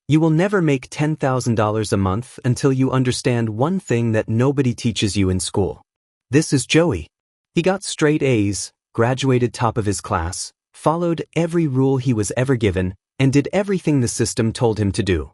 You will never make $10,000 a month until you understand one thing that nobody teaches you in school. This is Joey. He got straight A's, graduated top of his class, followed every rule he was ever given, and did everything the system told him to do.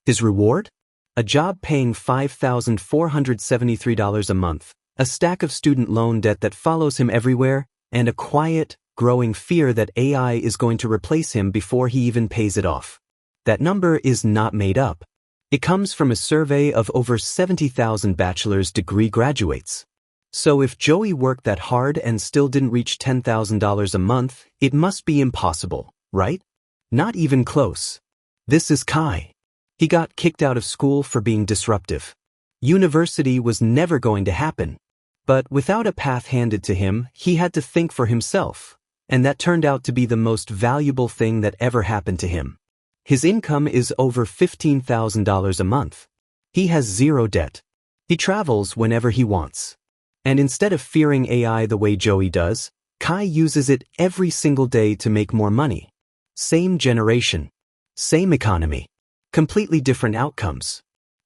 His reward? A job paying $5,473 a month, a stack of student loan debt that follows him everywhere, and a quiet, growing fear that AI is going to replace him before he even pays it off. That number is not made up. It comes from a survey of over 70,000 bachelor's degree graduates. So if Joey worked that hard and still didn't reach $10,000 a month, it must be impossible, right? Not even close. This is Kai. He got kicked out of school for being disruptive. University was never going to happen. But without a path handed to him, he had to think for himself, and that turned out to be the most valuable thing that ever happened to him. His income is over $15,000 a month. He has zero debt. He travels whenever he wants. And instead of fearing AI the way Joey does, Kai uses it every single day to make more money. Same generation. Same economy. Completely different outcomes.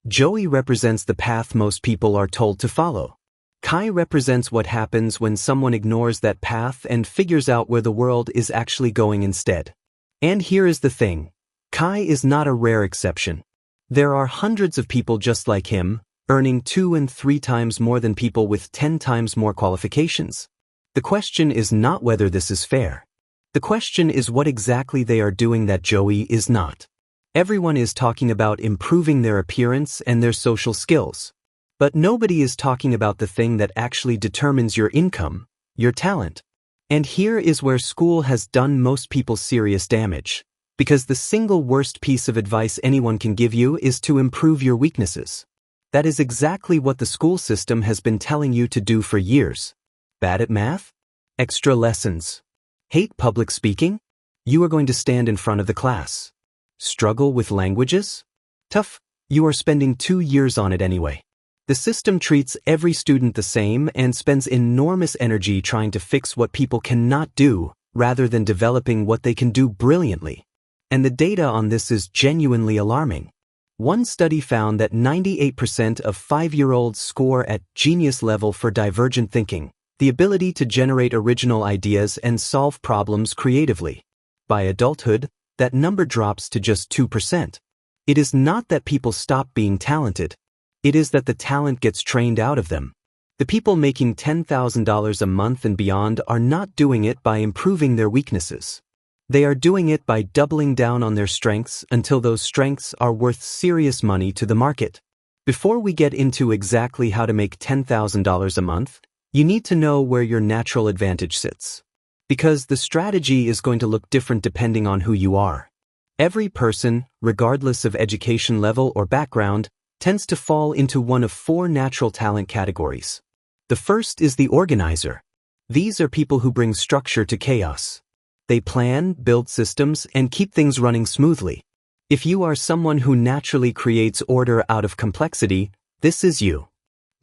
Joey represents the path most people are told to follow. Kai represents what happens when someone ignores that path and figures out where the world is actually going instead. And here is the thing. Kai is not a rare exception. There are hundreds of people just like him, earning 2 and 3 times more than people with 10 times more qualifications. The question is not whether this is fair. The question is what exactly they are doing that Joey is not. Everyone is talking about improving their appearance and their social skills. But nobody is talking about the thing that actually determines your income, your talent. And here is where school has done most people serious damage. Because the single worst piece of advice anyone can give you is to improve your weaknesses. That is exactly what the school system has been telling you to do for years. Bad at math? Extra lessons. Hate public speaking? You are going to stand in front of the class. Struggle with languages? Tough. You are spending 2 years on it anyway. The system treats every student the same and spends enormous energy trying to fix what people cannot do, rather than developing what they can do brilliantly. And the data on this is genuinely alarming. One study found that 98% of 5-year-olds score at genius level for divergent thinking, the ability to generate original ideas and solve problems creatively. By adulthood, that number drops to just 2%. It is not that people stop being talented. It is that the talent gets trained out of them. The people making $10,000 a month and beyond are not doing it by improving their weaknesses. They are doing it by doubling down on their strengths until those strengths are worth serious money to the market. Before we get into exactly how to make $10,000 a month, you need to know where your natural advantage sits. Because the strategy is going to look different depending on who you are. Every person, regardless of education level or background, tends to fall into one of 4 natural talent categories. The first is the organizer. These are people who bring structure to chaos. They plan, build systems, and keep things running smoothly. If you are someone who naturally creates order out of complexity, this is you.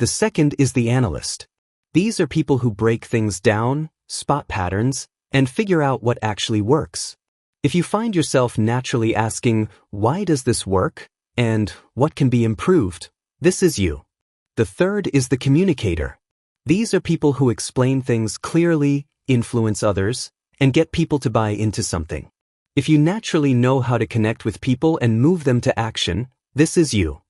The second is the analyst. These are people who break things down, spot patterns, and figure out what actually works. If you find yourself naturally asking, why does this work? And what can be improved? This is you. The third is the communicator. These are people who explain things clearly, influence others, and get people to buy into something. If you naturally know how to connect with people and move them to action, this is you.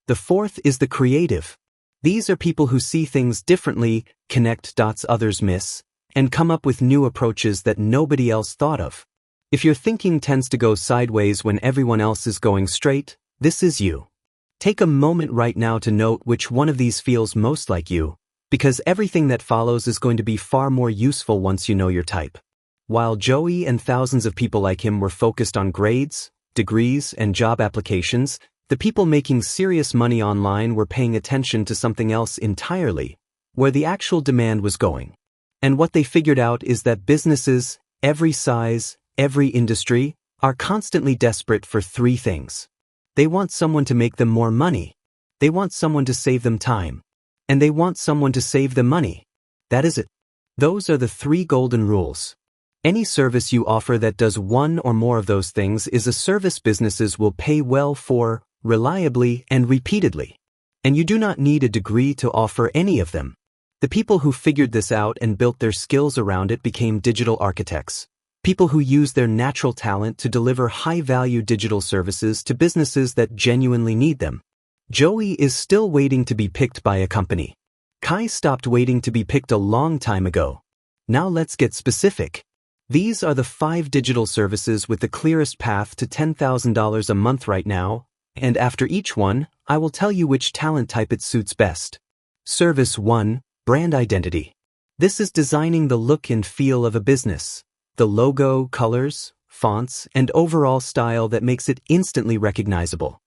The fourth is the creative. These are people who see things differently, connect dots others miss, and come up with new approaches that nobody else thought of. If your thinking tends to go sideways when everyone else is going straight, this is you. Take a moment right now to note which one of these feels most like you, because everything that follows is going to be far more useful once you know your type. While Joey and thousands of people like him were focused on grades, degrees, and job applications, the people making serious money online were paying attention to something else entirely, where the actual demand was going. And what they figured out is that businesses, every size, every industry, are constantly desperate for 3 things. They want someone to make them more money. They want someone to save them time. And they want someone to save them money. That is it. Those are the 3 golden rules. Any service you offer that does one or more of those things is a service businesses will pay well for, reliably and repeatedly. And you do not need a degree to offer any of them. The people who figured this out and built their skills around it became digital architects. People who use their natural talent to deliver high-value digital services to businesses that genuinely need them. Joey is still waiting to be picked by a company. Kai stopped waiting to be picked a long time ago. Now let's get specific. These are the 5 digital services with the clearest path to $10,000 a month right now, and after each one, I will tell you which talent type it suits best. Service 1, Brand Identity. This is designing the look and feel of a business. The logo, colors, fonts, and overall style that makes it instantly recognizable.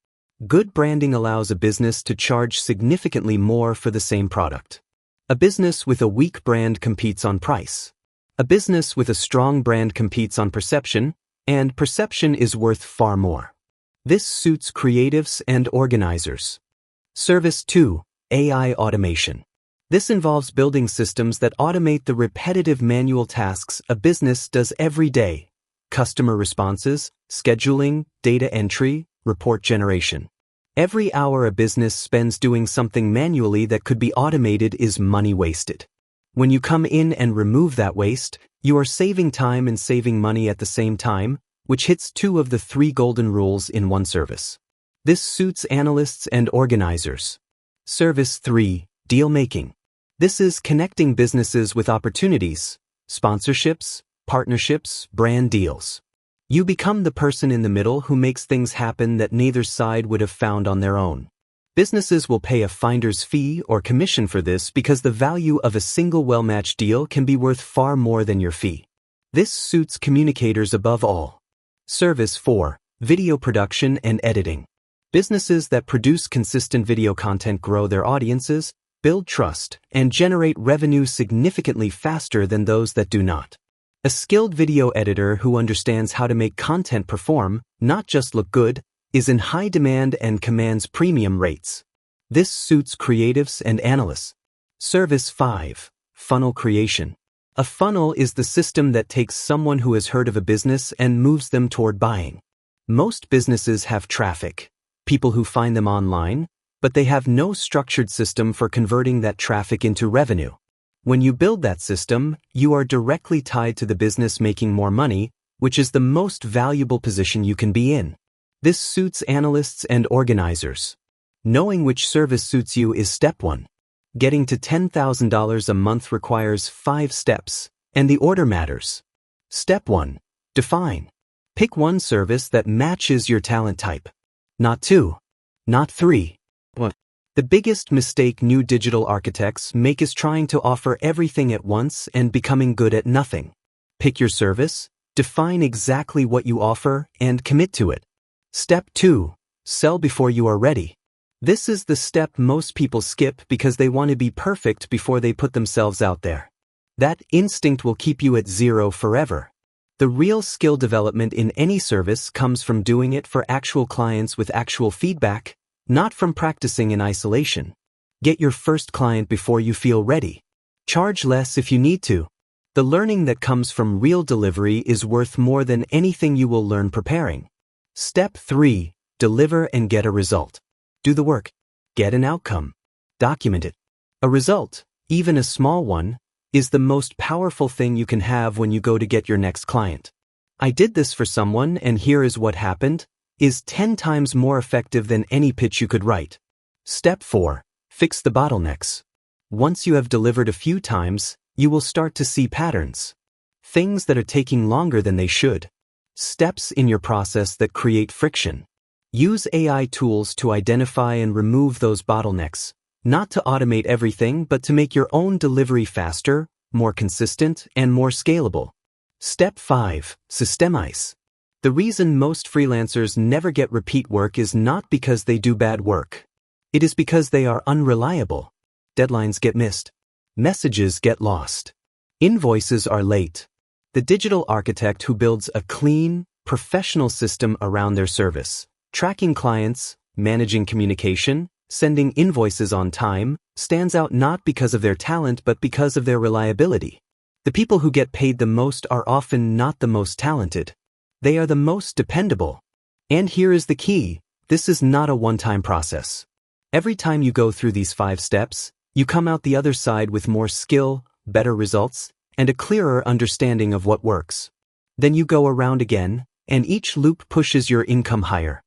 Good branding allows a business to charge significantly more for the same product. A business with a weak brand competes on price. A business with a strong brand competes on perception, and perception is worth far more. This suits creatives and organizers. Service 2, AI Automation. This involves building systems that automate the repetitive manual tasks a business does every day. Customer responses, scheduling, data entry, report generation. Every hour a business spends doing something manually that could be automated is money wasted. When you come in and remove that waste, you are saving time and saving money at the same time, which hits 2 of the 3 golden rules in one service. This suits analysts and organizers. Service 3, Deal Making. This is connecting businesses with opportunities, sponsorships, partnerships, brand deals. You become the person in the middle who makes things happen that neither side would have found on their own. Businesses will pay a finder's fee or commission for this because the value of a single well-matched deal can be worth far more than your fee. This suits communicators above all. Service 4, Video Production and Editing. Businesses that produce consistent video content grow their audiences, build trust, and generate revenue significantly faster than those that do not. A skilled video editor who understands how to make content perform, not just look good, is in high demand and commands premium rates. This suits creatives and analysts. Service 5, Funnel Creation. A funnel is the system that takes someone who has heard of a business and moves them toward buying. Most businesses have traffic, people who find them online, but they have no structured system for converting that traffic into revenue. When you build that system, you are directly tied to the business making more money, which is the most valuable position you can be in. This suits analysts and organizers. Knowing which service suits you is step 1. Getting to $10,000 a month requires 5 steps, and the order matters. Step 1. Define. Pick one service that matches your talent type. Not 2. Not 3. The biggest mistake new digital architects make is trying to offer everything at once and becoming good at nothing. Pick your service, define exactly what you offer, and commit to it. Step 2. Sell before you are ready. This is the step most people skip because they want to be perfect before they put themselves out there. That instinct will keep you at 0 forever. The real skill development in any service comes from doing it for actual clients with actual feedback, not from practicing in isolation. Get your first client before you feel ready. Charge less if you need to. The learning that comes from real delivery is worth more than anything you will learn preparing. Step 3. Deliver and get a result. Do the work. Get an outcome. Document it. A result, even a small one, is the most powerful thing you can have when you go to get your next client. I did this for someone and here is what happened, is 10 times more effective than any pitch you could write. Step 4. Fix the bottlenecks. Once you have delivered a few times, you will start to see patterns. Things that are taking longer than they should. Steps in your process that create friction. Use AI tools to identify and remove those bottlenecks, not to automate everything but to make your own delivery faster, more consistent, and more scalable. Step 5. Systemize. The reason most freelancers never get repeat work is not because they do bad work. It is because they are unreliable. Deadlines get missed. Messages get lost. Invoices are late. The digital architect who builds a clean, professional system around their service, tracking clients, managing communication, sending invoices on time, stands out not because of their talent but because of their reliability. The people who get paid the most are often not the most talented. They are the most dependable. And here is the key: this is not a one-time process. Every time you go through these 5 steps, you come out the other side with more skill, better results, and a clearer understanding of what works. Then you go around again, and each loop pushes your income higher.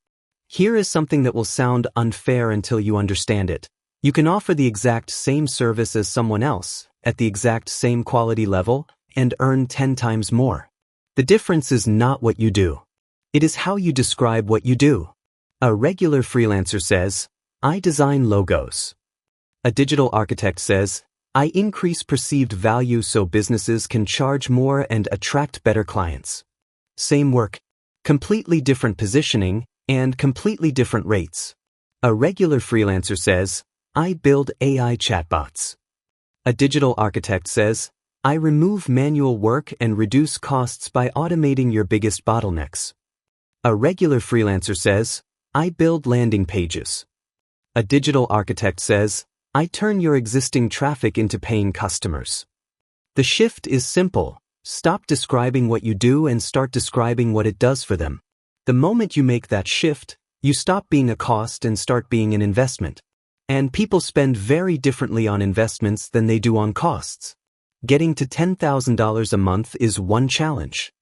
Here is something that will sound unfair until you understand it. You can offer the exact same service as someone else, at the exact same quality level, and earn 10 times more. The difference is not what you do. It is how you describe what you do. A regular freelancer says, "I design logos." A digital architect says, "I increase perceived value so businesses can charge more and attract better clients." Same work, completely different positioning, and completely different rates. A regular freelancer says, "I build AI chatbots." A digital architect says, "I remove manual work and reduce costs by automating your biggest bottlenecks." A regular freelancer says, "I build landing pages." A digital architect says, "I turn your existing traffic into paying customers." The shift is simple. Stop describing what you do and start describing what it does for them. The moment you make that shift, you stop being a cost and start being an investment. And people spend very differently on investments than they do on costs. Getting to $10,000 a month is one challenge.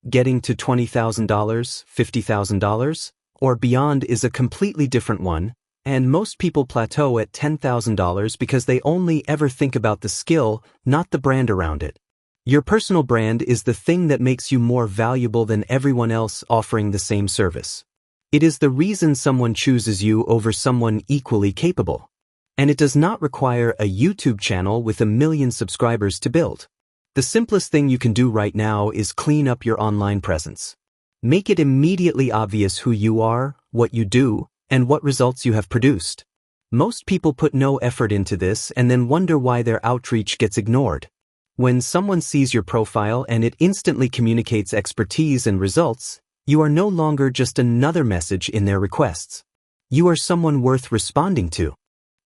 Getting to $20,000, $50,000, or beyond is a completely different one, and most people plateau at $10,000 because they only ever think about the skill, not the brand around it. Your personal brand is the thing that makes you more valuable than everyone else offering the same service. It is the reason someone chooses you over someone equally capable. And it does not require a YouTube channel with 1 million subscribers to build. The simplest thing you can do right now is clean up your online presence. Make it immediately obvious who you are, what you do, and what results you have produced. Most people put no effort into this and then wonder why their outreach gets ignored. When someone sees your profile and it instantly communicates expertise and results, you are no longer just another message in their requests. You are someone worth responding to.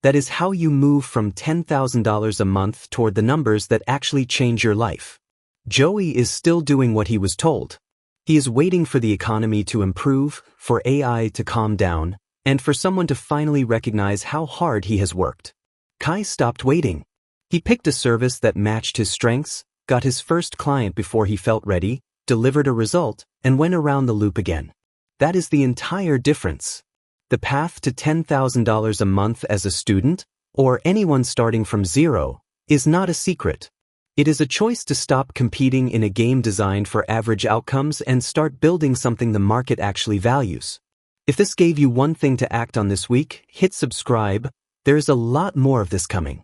That is how you move from $10,000 a month toward the numbers that actually change your life. Joey is still doing what he was told. He is waiting for the economy to improve, for AI to calm down, and for someone to finally recognize how hard he has worked. Kai stopped waiting. He picked a service that matched his strengths, got his first client before he felt ready, delivered a result, and went around the loop again. That is the entire difference. The path to $10,000 a month as a student, or anyone starting from zero, is not a secret. It is a choice to stop competing in a game designed for average outcomes and start building something the market actually values. If this gave you one thing to act on this week, hit subscribe. There is a lot more of this coming.